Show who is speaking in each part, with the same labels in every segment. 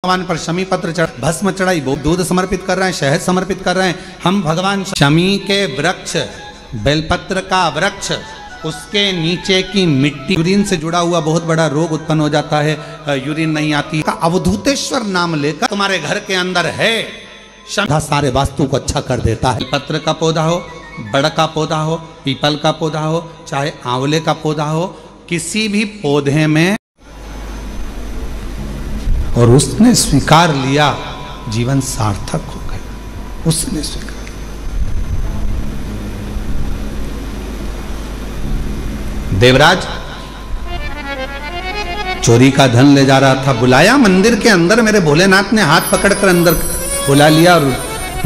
Speaker 1: भगवान पर शमी पत्र चढ़ भस्म चढ़ाई, दूध समर्पित कर रहे हैं, शहद समर्पित कर रहे हैं हम भगवान। शमी के वृक्ष, बेलपत्र का वृक्ष, उसके नीचे की मिट्टी, यूरिन से जुड़ा हुआ बहुत बड़ा रोग उत्पन्न हो जाता है, यूरिन नहीं आती, का अवधूतेश्वर नाम लेकर तुम्हारे घर के अंदर है, सारे वास्तु को अच्छा कर देता है। पत्र का पौधा हो, बड़ का पौधा हो, पीपल का पौधा हो, चाहे आंवले का पौधा हो, किसी भी पौधे में, और उसने स्वीकार लिया, जीवन सार्थक हो गया। उसने स्वीकार, देवराज चोरी का धन ले जा रहा था, बुलाया मंदिर के अंदर, मेरे भोलेनाथ ने हाथ पकड़कर अंदर बुला लिया और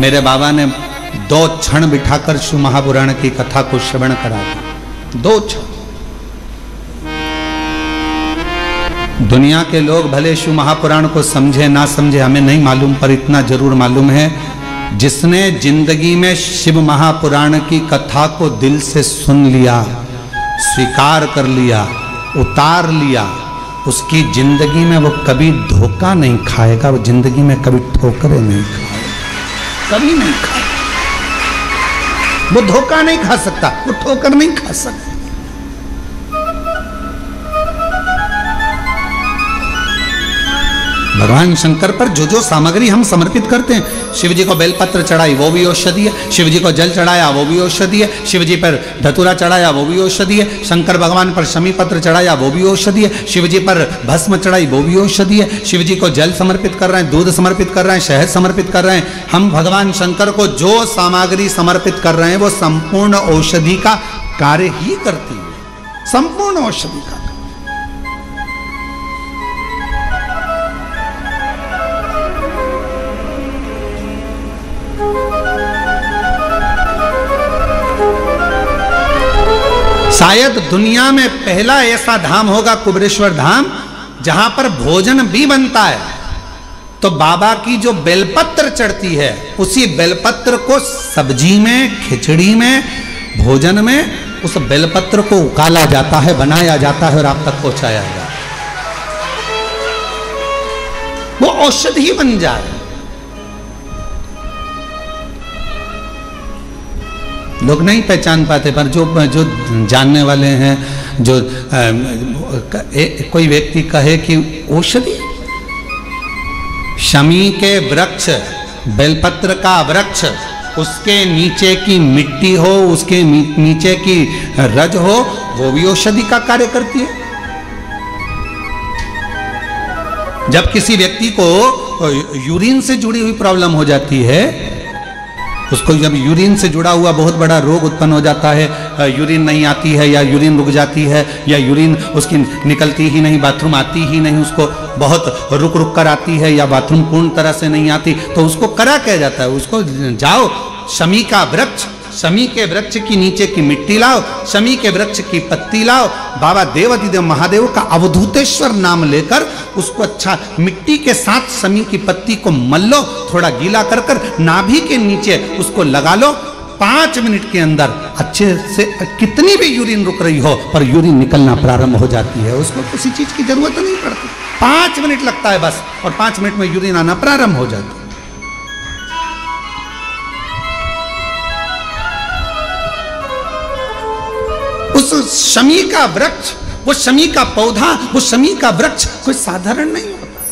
Speaker 1: मेरे बाबा ने 2 क्षण बिठाकर शिव महापुराण की कथा को श्रवण करा दिया। 2 क्षण। दुनिया के लोग भले शिव महापुराण को समझे ना समझे हमें नहीं मालूम, पर इतना जरूर मालूम है, जिसने जिंदगी में शिव महापुराण की कथा को दिल से सुन लिया, स्वीकार कर लिया, उतार लिया, उसकी जिंदगी में वो कभी धोखा नहीं खाएगा, वो जिंदगी में कभी ठोकरें नहीं खाएगा, कभी नहीं खाएगा। वो धोखा नहीं खा सकता, वो ठोकर नहीं खा सकता। भगवान शंकर पर जो जो सामग्री हम समर्पित करते हैं, शिव जी को बेलपत्र चढ़ाई वो भी औषधि है, शिव जी को जल चढ़ाया वो भी औषधि है, शिव जी पर धतूरा चढ़ाया वो भी औषधि है, शंकर भगवान पर शमी पत्र चढ़ाया वो भी औषधि है, शिव जी पर भस्म चढ़ाई वो भी औषधि है, शिव जी को जल समर्पित कर रहे हैं, दूध समर्पित कर रहे हैं, शहद समर्पित कर रहे हैं, हम भगवान शंकर को जो सामग्री समर्पित कर रहे हैं वो संपूर्ण औषधि का कार्य ही करती है, संपूर्ण औषधि का। शायद दुनिया में पहला ऐसा धाम होगा कुबेरेश्वर धाम, जहां पर भोजन भी बनता है। तो बाबा की जो बेलपत्र चढ़ती है, उसी बेलपत्र को सब्जी में, खिचड़ी में, भोजन में उस बेलपत्र को उकाला जाता है, बनाया जाता है और आप तक पहुंचाया जाता है, वो औषधि बन जाए। लोग नहीं पहचान पाते, पर जो जानने वाले हैं, जो कोई व्यक्ति कहे कि औषधि, शमी के वृक्ष, बेलपत्र का वृक्ष, उसके नीचे की मिट्टी हो, उसके नीचे की रज हो, वो भी औषधि का कार्य करती है। जब किसी व्यक्ति को यूरिन से जुड़ी हुई प्रॉब्लम हो जाती है, उसको जब यूरिन से जुड़ा हुआ बहुत बड़ा रोग उत्पन्न हो जाता है, यूरिन नहीं आती है या यूरिन रुक जाती है या यूरिन उसकी निकलती ही नहीं, बाथरूम आती ही नहीं, उसको बहुत रुक रुक कर आती है या बाथरूम पूर्ण तरह से नहीं आती, तो उसको करा क्या जाता है, उसको जाओ शमी का वृक्ष, शमी के वृक्ष की नीचे की मिट्टी लाओ, शमी के वृक्ष की पत्ती लाओ, बाबा देवाधिदेव महादेव का अवधूतेश्वर नाम लेकर उसको अच्छा मिट्टी के साथ शमी की पत्ती को मल लो, थोड़ा गीला कर कर नाभि के नीचे उसको लगा लो, 5 मिनट के अंदर अच्छे से, कितनी भी यूरिन रुक रही हो पर यूरिन निकलना प्रारंभ हो जाती है, उसको किसी चीज की जरूरत नहीं पड़ती, 5 मिनट लगता है बस, और 5 मिनट में यूरिन आना प्रारंभ हो जाती है। उस शमी का वृक्ष, वो शमी का पौधा, वो शमी का वृक्ष कोई साधारण नहीं होता।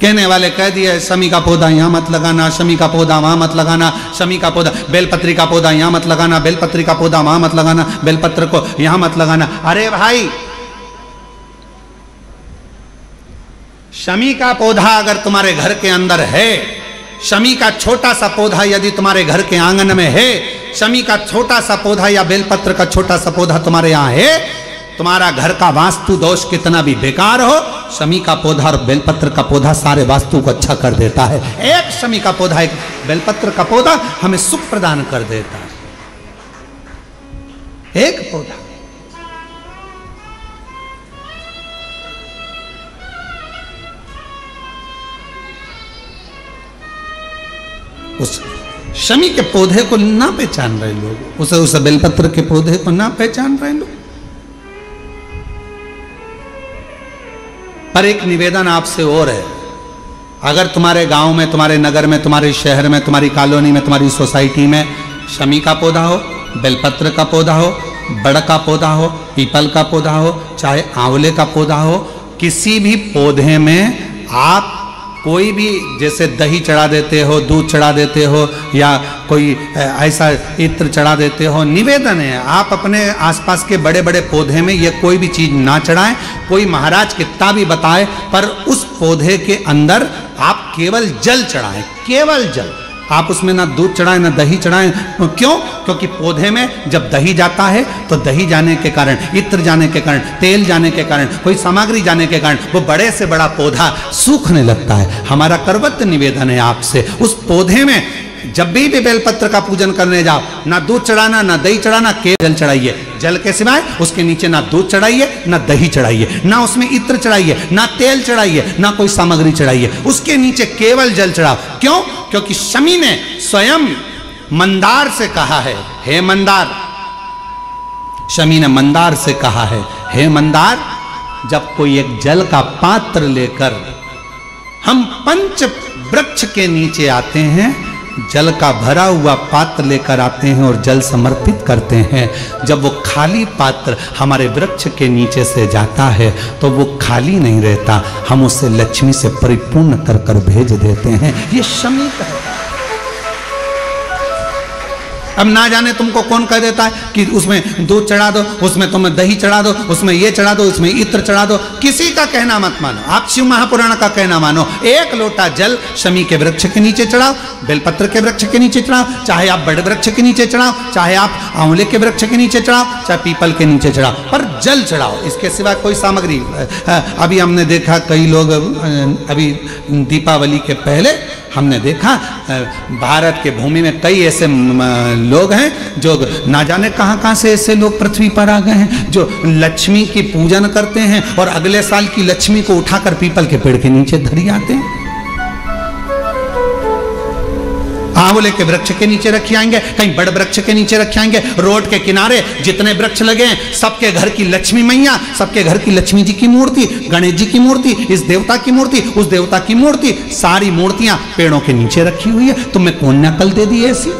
Speaker 1: कहने वाले कह दिए शमी का पौधा यहां मत लगाना, शमी का पौधा वहां मत लगाना, शमी का पौधा, बेलपत्री का पौधा यहां मत लगाना, बेलपत्री का पौधा वहां मत लगाना, बेलपत्र को यहां मत लगाना। अरे भाई, शमी का पौधा अगर तुम्हारे घर के अंदर है, शमी का छोटा सा पौधा यदि तुम्हारे घर के आंगन में है, शमी का छोटा सा पौधा या बेलपत्र का छोटा सा पौधा तुम्हारे यहां है, तुम्हारा घर का वास्तु दोष कितना भी बेकार हो, शमी का पौधा और बेलपत्र का पौधा सारे वास्तु को अच्छा कर देता है। एक शमी का पौधा, एक बेलपत्र का पौधा हमें सुख प्रदान कर देता है, एक पौधा। उस शमी के पौधे को ना पहचान रहे लोग, उस बेलपत्र के पौधे को ना पहचान रहे लोग। पर एक निवेदन आपसे और है, अगर तुम्हारे गांव में, तुम्हारे नगर में, तुम्हारे शहर में, तुम्हारी कॉलोनी में, तुम्हारी सोसाइटी में शमी का पौधा हो, बेलपत्र का पौधा हो, बड़ का पौधा हो, पीपल का पौधा हो, चाहे आंवले का पौधा हो, किसी भी पौधे में आप कोई भी, जैसे दही चढ़ा देते हो, दूध चढ़ा देते हो, या कोई ऐसा इत्र चढ़ा देते हो, निवेदन है आप अपने आसपास के बड़े बड़े पौधे में ये कोई भी चीज़ ना चढ़ाएं। कोई महाराज कितना भी बताए, पर उस पौधे के अंदर आप केवल जल चढ़ाएं, केवल जल। आप उसमें ना दूध चढ़ाएं ना दही चढ़ाएं। क्यों? क्योंकि पौधे में जब दही जाता है तो दही जाने के कारण, इत्र जाने के कारण, तेल जाने के कारण, कोई सामग्री जाने के कारण वो बड़े से बड़ा पौधा सूखने लगता है। हमारा करवत निवेदन है आपसे, उस पौधे में जब भी बेलपत्र का पूजन करने जाओ, ना दूध चढ़ाना ना दही चढ़ाना, केवल जल चढ़ाइए। जल के सिवाय उसके नीचे ना दूध चढ़ाइए ना दही चढ़ाइए, ना उसमें इत्र चढ़ाइए, ना तेल चढ़ाइए, ना कोई सामग्री चढ़ाइए, उसके नीचे केवल जल चढ़ाओ। क्यों? क्योंकि शमी ने स्वयं मंदार से कहा है, हे मंदार, शमी ने मंदार से कहा है, हे मंदार, जब कोई एक जल का पात्र लेकर हम पंच वृक्ष के नीचे आते हैं, जल का भरा हुआ पात्र लेकर आते हैं और जल समर्पित करते हैं, जब वो खाली पात्र हमारे वृक्ष के नीचे से जाता है तो वो खाली नहीं रहता, हम उसे लक्ष्मी से परिपूर्ण कर कर भेज देते हैं। ये शमी का है। अब ना जाने तुमको कौन कह देता है कि उसमें दूध चढ़ा दो, उसमें तुम दही चढ़ा दो, उसमें ये चढ़ा दो, उसमें इत्र चढ़ा दो। किसी का कहना मत मानो, आप शिव महापुराण का कहना मानो। एक लोटा जल शमी के वृक्ष के नीचे चढ़ाओ, बेलपत्र के वृक्ष के नीचे चढ़ाओ, चाहे आप बड़े वृक्ष के नीचे चढ़ाओ, चाहे आप आंवले के वृक्ष के नीचे चढ़ाओ, चाहे पीपल के नीचे चढ़ाओ, पर जल चढ़ाओ। इसके सिवा कोई सामग्री, अभी हमने देखा कई लोग, अभी दीपावली के पहले हमने देखा भारत के भूमि में कई ऐसे लोग हैं जो ना जाने कहां कहां से ऐसे लोग पृथ्वी पर आ गए हैं, जो लक्ष्मी की पूजन करते हैं और अगले साल की लक्ष्मी को उठाकर पीपल के पेड़ के नीचे धरी आते हैं, आंवले के वृक्ष के नीचे रखे आएंगे, कहीं बड़ वृक्ष के नीचे रखे आएंगे। रोड के किनारे जितने वृक्ष लगे हैं, सबके घर की लक्ष्मी मैया, सबके घर की लक्ष्मी जी की मूर्ति, गणेश जी की मूर्ति, इस देवता की मूर्ति, उस देवता की मूर्ति, सारी मूर्तियां पेड़ों के नीचे रखी हुई है। तुम्हें कौन ने अकल दे दी ऐसी?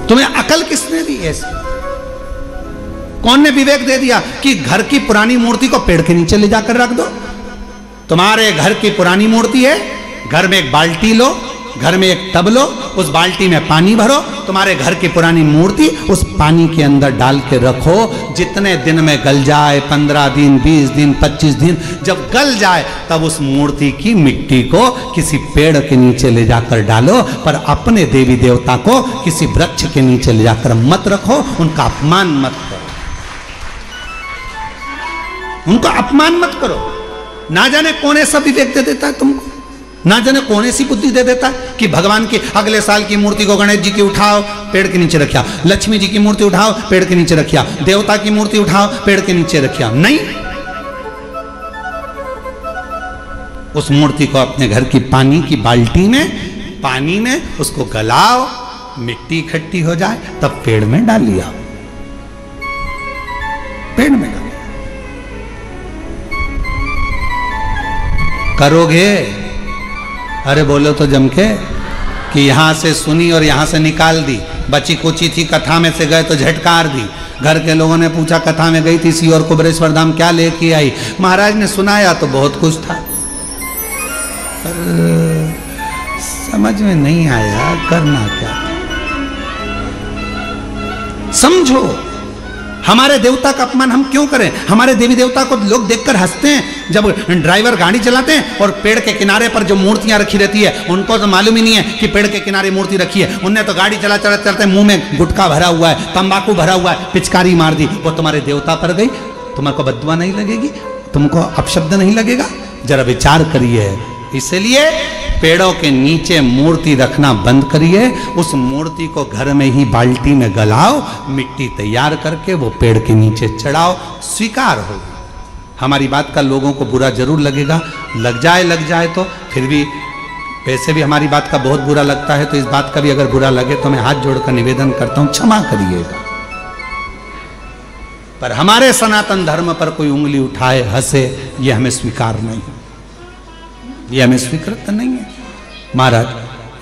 Speaker 1: तुम्हें अकल किसने दी ऐसी? कौन ने विवेक दे दिया कि घर की पुरानी मूर्ति को पेड़ के नीचे ले जाकर रख दो? तुम्हारे घर की पुरानी मूर्ति है, घर में एक बाल्टी लो, घर में एक टब लो, उस बाल्टी में पानी भरो, तुम्हारे घर की पुरानी मूर्ति उस पानी के अंदर डाल के रखो। जितने दिन में गल जाए, 15 दिन, 20 दिन, 25 दिन, जब गल जाए तब उस मूर्ति की मिट्टी को किसी पेड़ के नीचे ले जाकर डालो, पर अपने देवी देवता को किसी वृक्ष के नीचे ले जाकर मत रखो, उनका अपमान मत करो, उनका अपमान मत करो। ना जाने कौन ऐसा विवेक दे देता है तुमको, ना जाने कौन ऐसी बुद्धि दे देता है कि भगवान की अगले साल की मूर्ति को गणेश जी की उठाओ, पेड़ के नीचे रखिया, लक्ष्मी जी की मूर्ति उठाओ, पेड़ के नीचे रखिया, देवता की मूर्ति उठाओ, पेड़ के नीचे रखिया। नहीं, उस मूर्ति को अपने घर की पानी की बाल्टी में, पानी में उसको गलाओ, मिट्टी इकट्ठी हो जाए, तब पेड़ में डाल लिया, पेड़ में डाल। करोगे? अरे बोलो तो जम के कि यहां से सुनी और यहां से निकाल दी, बची कुची थी, कथा में से गए तो झटकार दी। घर के लोगों ने पूछा कथा में गई थी सी और कुबरेश्वर धाम क्या लेके आई? महाराज ने सुनाया तो बहुत कुछ था, पर समझ में नहीं आया करना क्या। समझो, हमारे देवता का अपमान हम क्यों करें? हमारे देवी देवता को लोग देखकर हंसते हैं। जब ड्राइवर गाड़ी चलाते हैं और पेड़ के किनारे पर जो मूर्तियां रखी रहती है, उनको तो मालूम ही नहीं है कि पेड़ के किनारे मूर्ति रखी है। उनने तो गाड़ी चलाते मुंह में गुटखा भरा हुआ है, तंबाकू भरा हुआ है, पिचकारी मार दी, वो तुम्हारे देवता पर गई, तुम्हारे को बद्दुआ नहीं लगेगी? तुमको अपशब्द नहीं लगेगा? जरा विचार करिए। इसलिए पेड़ों के नीचे मूर्ति रखना बंद करिए, उस मूर्ति को घर में ही बाल्टी में गलाओ, मिट्टी तैयार करके वो पेड़ के नीचे चढ़ाओ, स्वीकार होगा। हमारी बात का लोगों को बुरा जरूर लगेगा, लग जाए तो फिर भी, वैसे भी हमारी बात का बहुत बुरा लगता है, तो इस बात का भी अगर बुरा लगे तो मैं हाथ जोड़कर निवेदन करता हूं, क्षमा करिएगा। पर हमारे सनातन धर्म पर कोई उंगली उठाए, हंसे, ये हमें स्वीकार नहीं है, ये हमें स्वीकृत नहीं है महाराज,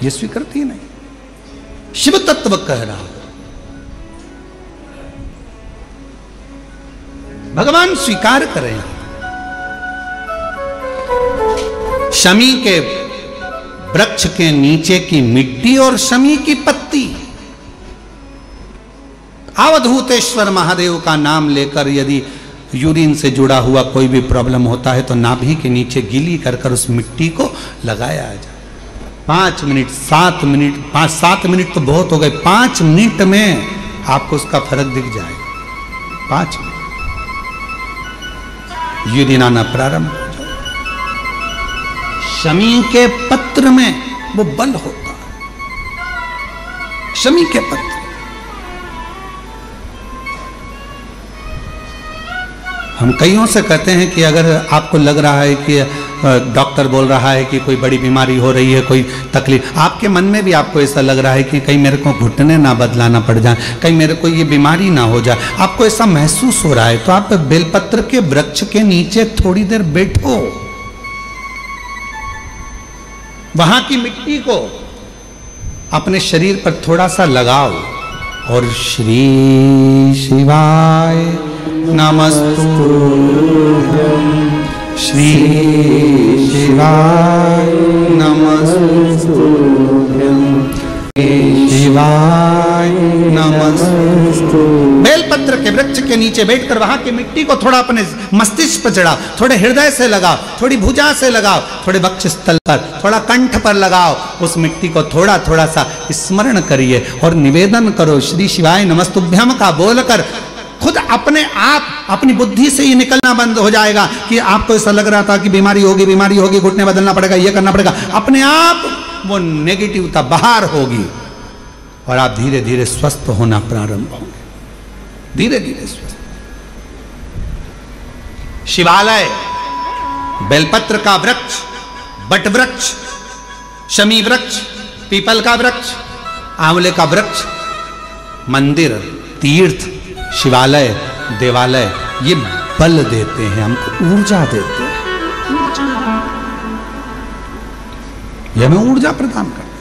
Speaker 1: ये स्वीकृत ही नहीं। शिव तत्व कह रहा, भगवान स्वीकार करें। शमी के वृक्ष के नीचे की मिट्टी और शमी की पत्ती, अवधूतेश्वर महादेव का नाम लेकर यदि यूरिन से जुड़ा हुआ कोई भी प्रॉब्लम होता है तो नाभि के नीचे गीली कर कर उस मिट्टी को लगाया जाए। 5 मिनट 7 मिनट 5-7 मिनट तो बहुत हो गए, 5 मिनट में आपको उसका फर्क दिख जाएगा। 5 मिनट यूरिन आना प्रारंभ हो जाए। शमी के पत्र में वो बल होता है, शमी के पत्र। हम कईयों से कहते हैं कि अगर आपको लग रहा है कि डॉक्टर बोल रहा है कि कोई बड़ी बीमारी हो रही है, कोई तकलीफ, आपके मन में भी आपको ऐसा लग रहा है कि कहीं मेरे को घुटने ना बदलाना पड़ जाए, कहीं मेरे को ये बीमारी ना हो जाए, आपको ऐसा महसूस हो रहा है, तो आप बेलपत्र के वृक्ष के नीचे थोड़ी देर बैठो, वहां की मिट्टी को अपने शरीर पर थोड़ा सा लगाओ और श्री शिवाय नमस्तुभ्यं, श्री शिवाय नमस्तुभ्यं, शिवाय नमस्तुभ्यं। बेलपत्र के वृक्ष के नीचे बैठकर वहां की मिट्टी को थोड़ा अपने मस्तिष्क पर चढ़ाओ, थोड़े हृदय से लगाओ, थोड़ी भुजा से लगाओ, थोड़े वक्षस्थल पर, थोड़ा कंठ पर लगाओ, उस मिट्टी को थोड़ा थोड़ा सा स्मरण करिए और निवेदन करो श्री शिवाय नमस्तुभ्यं का बोलकर। खुद अपने आप अपनी बुद्धि से ही निकलना बंद हो जाएगा कि आपको ऐसा लग रहा था कि बीमारी होगी, घुटने बदलना पड़ेगा, ये करना पड़ेगा, अपने आप वो नेगेटिवता बाहर होगी और आप धीरे धीरे स्वस्थ होना प्रारंभ होंगे, धीरे धीरे स्वस्थ। शिवालय, बेलपत्र का वृक्ष, बट वृक्ष, शमी वृक्ष, पीपल का वृक्ष, आंवले का वृक्ष, मंदिर, तीर्थ, शिवालय, देवालय, ये बल देते हैं हमको, ऊर्जा देते हैं, ये हमें ऊर्जा प्रदान करते हैं।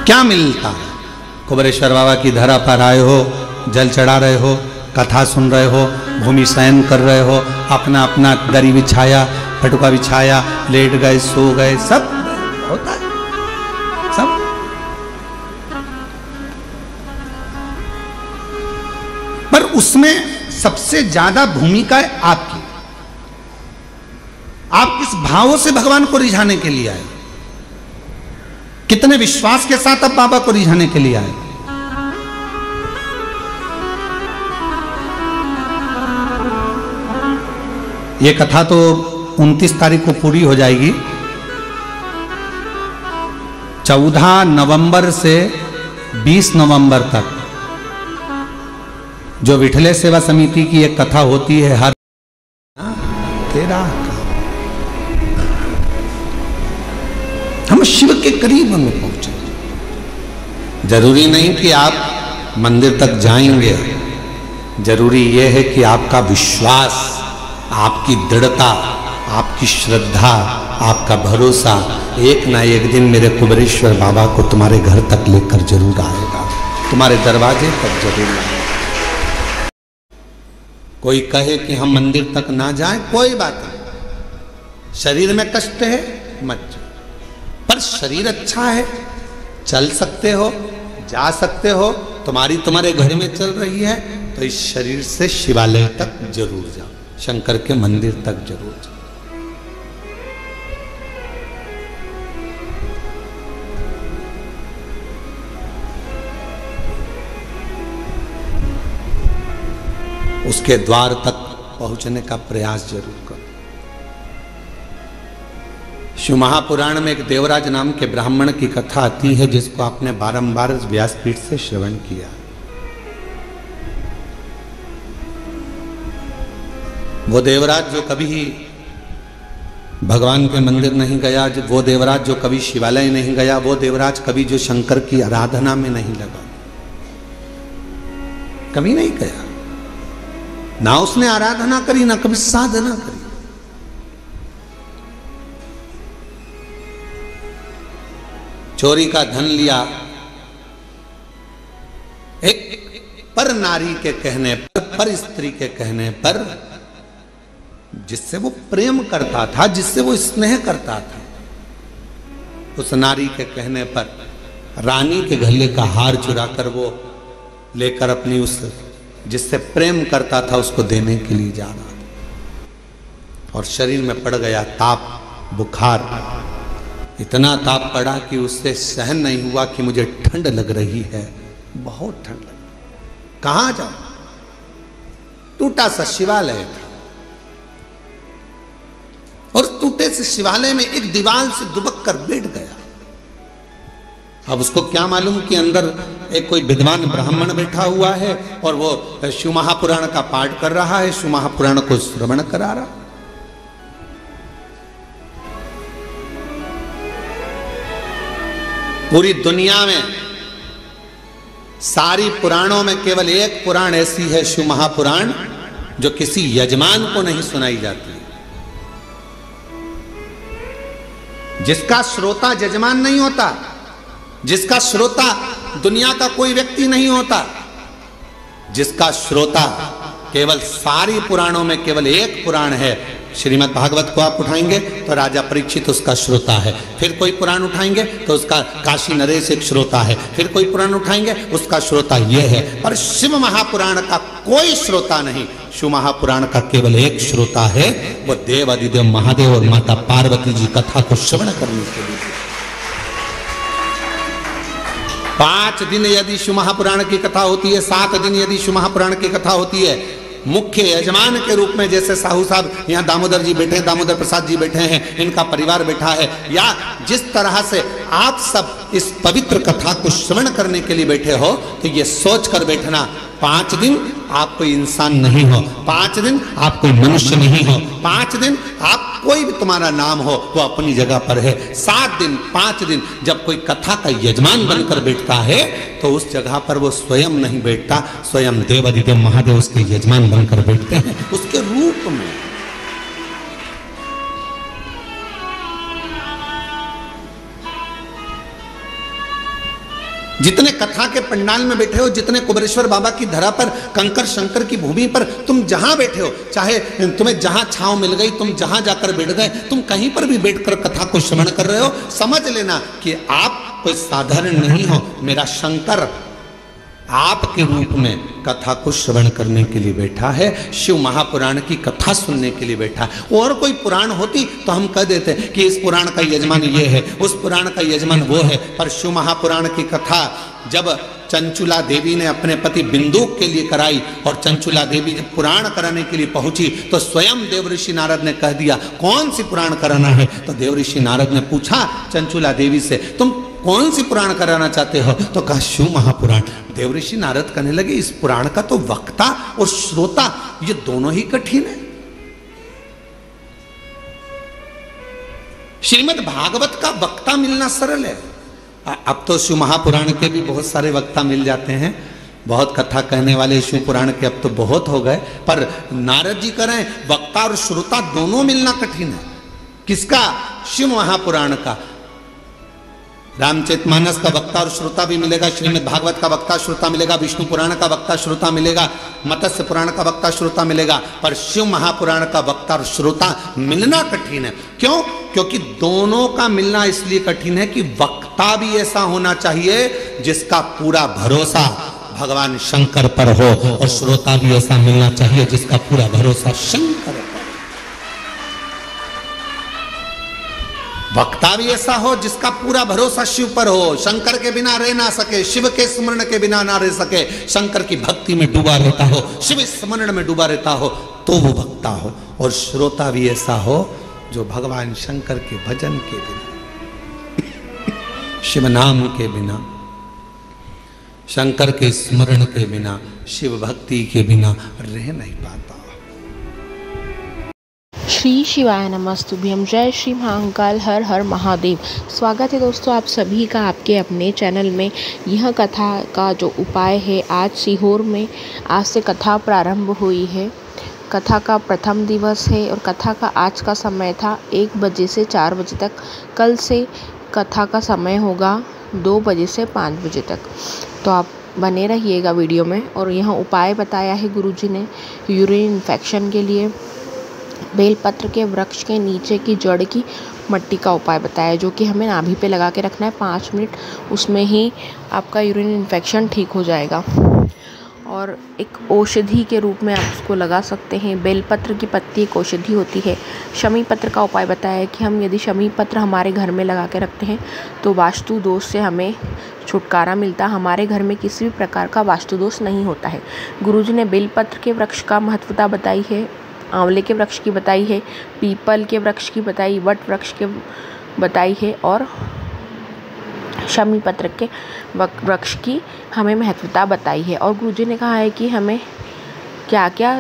Speaker 1: क्या मिलता है? कुबेरेश्वर बाबा की धरा पर आए हो, जल चढ़ा रहे हो, कथा सुन रहे हो, भूमि शयन कर रहे हो, अपना अपना दरी बिछाया, पटुका बिछाया, लेट गए, सो गए, सब होता है, सब। पर उसमें सबसे ज्यादा भूमिका है आपकी। आप किस भावों से भगवान को रिझाने के लिए आए, कितने विश्वास के साथ आप बाबा को रिझाने के लिए आए। ये कथा तो 29 तारीख को पूरी हो जाएगी। 14 नवंबर से 20 नवंबर तक जो विठले सेवा समिति की एक कथा होती है, हर तेरा हम शिव के करीब में पहुंचे। जरूरी नहीं कि आप मंदिर तक जाएंगे, जरूरी यह है कि आपका विश्वास, आपकी दृढ़ता, आपकी श्रद्धा, आपका भरोसा एक ना एक दिन मेरे कुबेरेश्वर बाबा को तुम्हारे घर तक लेकर जरूर आएगा, तुम्हारे दरवाजे तक जरूर आएगा। कोई कहे कि हम मंदिर तक ना जाएं, कोई बात नहीं, शरीर में कष्ट है मत जाओ, पर शरीर अच्छा है, चल सकते हो, जा सकते हो, तुम्हारे घर में चल रही है, तो इस शरीर से शिवालय तक जरूर जाओ, शंकर के मंदिर तक जरूर जाओ। उसके द्वार तक पहुंचने का प्रयास जरूर करो। शिव महापुराण में एक देवराज नाम के ब्राह्मण की कथा आती है, जिसको आपने बारंबार व्यासपीठ से श्रवण किया। वो देवराज जो कभी भगवान के मंदिर नहीं गया, वो देवराज जो कभी शिवालय नहीं गया, वो देवराज कभी जो शंकर की आराधना में नहीं लगा, कभी नहीं गया, ना उसने आराधना करी ना कभी साधना करी। चोरी का धन लिया एक पर नारी के कहने पर स्त्री के कहने पर, जिससे वो प्रेम करता था, जिससे वो स्नेह करता था, उस नारी के कहने पर रानी के गले का हार चुराकर वो लेकर अपनी उस जिससे प्रेम करता था उसको देने के लिए जा रहा था, और शरीर में पड़ गया ताप, बुखार। इतना ताप पड़ा कि उससे सहन नहीं हुआ कि मुझे ठंड लग रही है, बहुत ठंड लग रही। कहां जाऊं? टूटा सा शिवालय था, और टूटे से शिवालय में एक दीवार से दुबक कर बैठ गया। अब उसको क्या मालूम कि अंदर एक कोई विद्वान ब्राह्मण बैठा हुआ है और वो शिव महापुराण का पाठ कर रहा है, शिव महापुराण को श्रवण करा रहा। पूरी दुनिया में सारी पुराणों में केवल एक पुराण ऐसी है, शिव महापुराण, जो किसी यजमान को नहीं सुनाई जाती, जिसका श्रोता यजमान नहीं होता, जिसका श्रोता दुनिया का कोई व्यक्ति नहीं होता, जिसका श्रोता केवल सारी पुराणों में केवल एक पुराण है। श्रीमद् भागवत को आप उठाएंगे तो राजा परीक्षित उसका श्रोता है, फिर कोई पुराण उठाएंगे तो उसका काशी नरेश एक श्रोता है, फिर कोई पुराण उठाएंगे उसका श्रोता ये है, पर शिव महापुराण का कोई श्रोता नहीं। शिव महापुराण का केवल एक श्रोता है, वो देव अधिदेव महादेव और माता पार्वती जी कथा को श्रवण करने के लिए। 5 दिन यदि शिव महापुराण की कथा होती है, 7 दिन यदि शिव महापुराण की कथा होती है, मुख्य यजमान के रूप में जैसे साहू साहब यहाँ दामोदर जी बैठे हैं, दामोदर प्रसाद जी बैठे हैं, इनका परिवार बैठा है, या जिस तरह से आप सब इस पवित्र कथा को श्रवण करने के लिए बैठे हो, तो ये सोच कर बैठना 5 दिन आप कोई इंसान नहीं हो, 5 दिन आप कोई मनुष्य नहीं हो, 5 दिन आप कोई भी तुम्हारा नाम हो वो अपनी जगह पर है। 7 दिन 5 दिन जब कोई कथा का यजमान बनकर बैठता है तो उस जगह पर वो स्वयं नहीं बैठता, स्वयं देव अधिदेव महादेव उसके यजमान बनकर बैठते हैं उसके रूप में। जितने कथा के पंडाल में बैठे हो, जितने कुबेरेश्वर बाबा की धरा पर, कंकर शंकर की भूमि पर तुम जहां बैठे हो, चाहे तुम्हें जहां छांव मिल गई, तुम जहां जाकर बैठ गए, तुम कहीं पर भी बैठकर कथा को श्रवण कर रहे हो, समझ लेना कि आप कोई साधारण नहीं हो। मेरा शंकर आपके रूप में कथा को श्रवण करने के लिए बैठा है, शिव महापुराण की कथा सुनने के लिए बैठा है। और कोई पुराण होती तो हम कह देते कि इस पुराण का यजमान ये है, उस पुराण का यजमान वो है, पर शिव महापुराण की कथा जब चंचुला देवी ने अपने पति बिंदुक के लिए कराई और चंचुला देवी जब पुराण कराने के लिए पहुंची तो स्वयं देवऋषि नारद ने कह दिया कौन सी पुराण कराना है। तो देवऋषि नारद ने पूछा चंचुला देवी से, तुम कौन सी पुराण कराना चाहते हो? तो कहा शिव महापुराण। देवऋषि नारद कहने लगे इस पुराण का तो वक्ता और श्रोता ये दोनों ही कठिन है। श्रीमद् भागवत का वक्ता मिलना सरल है। अब तो शिव महापुराण के भी बहुत सारे वक्ता मिल जाते हैं, बहुत कथा कहने वाले शिव पुराण के अब तो बहुत हो गए, पर नारद जी कह रहे हैं वक्ता और श्रोता दोनों मिलना कठिन है। किसका? शिव महापुराण का। रामचरितमानस का वक्ता और श्रोता भी मिलेगा, श्रीमद् भागवत का वक्ता श्रोता मिलेगा, विष्णु पुराण का वक्ता श्रोता मिलेगा, मत्स्य पुराण का वक्ता श्रोता मिलेगा, पर शिव महापुराण का वक्ता और श्रोता मिलना कठिन है। क्यों? क्योंकि दोनों का मिलना इसलिए कठिन है कि वक्ता भी ऐसा होना चाहिए जिसका पूरा भरोसा भगवान शंकर पर हो, और श्रोता भी ऐसा मिलना चाहिए जिसका पूरा भरोसा शंकर पर। वक्ता भी ऐसा हो जिसका पूरा भरोसा शिव पर हो, शंकर के बिना रह ना सके, शिव के स्मरण के बिना ना रह सके, शंकर की भक्ति में डूबा रहता हो, शिव स्मरण में डूबा रहता हो, तो वो वक्ता हो। और श्रोता भी ऐसा हो जो भगवान शंकर के भजन के बिना, शिव नाम के बिना, शंकर के स्मरण के बिना, शिव भक्ति के बिना रह नहीं पाता।
Speaker 2: श्री शिवाय नमस्तुभ्यम। जय श्री महाकाल, हर हर महादेव। स्वागत है दोस्तों आप सभी का आपके अपने चैनल में। यह कथा का जो उपाय है, आज सीहोर में आज से कथा प्रारंभ हुई है। कथा का प्रथम दिवस है और कथा का आज का समय था 1 बजे से 4 बजे तक। कल से कथा का समय होगा 2 बजे से 5 बजे तक। तो आप बने रहिएगा वीडियो में। और यहाँ उपाय बताया है गुरुजी ने यूरिन इन्फेक्शन के लिए। बेलपत्र के वृक्ष के नीचे की जड़ की मट्टी का उपाय बताया, जो कि हमें नाभि पे लगा के रखना है 5 मिनट। उसमें ही आपका यूरिन इन्फेक्शन ठीक हो जाएगा। और एक औषधि के रूप में आप उसको लगा सकते हैं। बेलपत्र की पत्ती एक औषधि होती है। शमी पत्र का उपाय बताया है कि हम यदि शमी पत्र हमारे घर में लगा के रखते हैं तो वास्तु दोष से हमें छुटकारा मिलता है। हमारे घर में किसी भी प्रकार का वास्तु दोष नहीं होता है। गुरुजी ने बेलपत्र के वृक्ष का महत्वता बताई है, आंवले के वृक्ष की बताई है, पीपल के वृक्ष की बताई, वट वृक्ष के बताई है और शमी पत्र के वृक्ष की हमें महत्वता बताई है। और गुरुजी ने कहा है कि हमें क्या क्या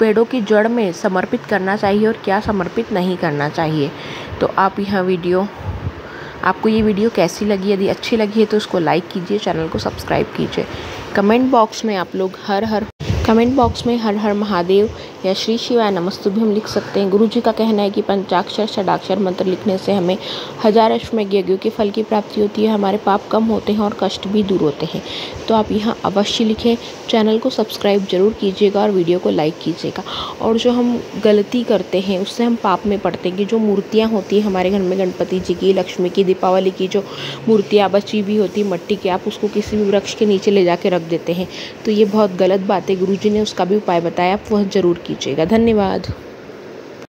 Speaker 2: पेड़ों की जड़ में समर्पित करना चाहिए और क्या समर्पित नहीं करना चाहिए। तो आप आपको ये वीडियो कैसी लगी? यदि अच्छी लगी है तो उसको लाइक कीजिए, चैनल को सब्सक्राइब कीजिए। कमेंट बॉक्स में आप लोग हर हर महादेव या श्री शिवाय नमस्तुभ्यम लिख सकते हैं। गुरुजी का कहना है कि पंचाक्षर षडाक्षर मंत्र लिखने से हमें 1000 अश्वमेध यज्ञों के फल की प्राप्ति होती है। हमारे पाप कम होते हैं और कष्ट भी दूर होते हैं। तो आप यहाँ अवश्य लिखें, चैनल को सब्सक्राइब जरूर कीजिएगा और वीडियो को लाइक कीजिएगा। और जो हम गलती करते हैं उससे हम पाप में पड़ते हैं कि जो मूर्तियाँ होती हैं हमारे घर में, गणपति जी की, लक्ष्मी की, दीपावली की जो मूर्तियाँ बची भी होती मट्टी की, आप उसको किसी भी वृक्ष के नीचे ले जाके रख देते हैं। तो ये बहुत गलत बात है। गुरुजी ने उसका भी उपाय बताया, आप वह जरूर कीजिएगा। धन्यवाद।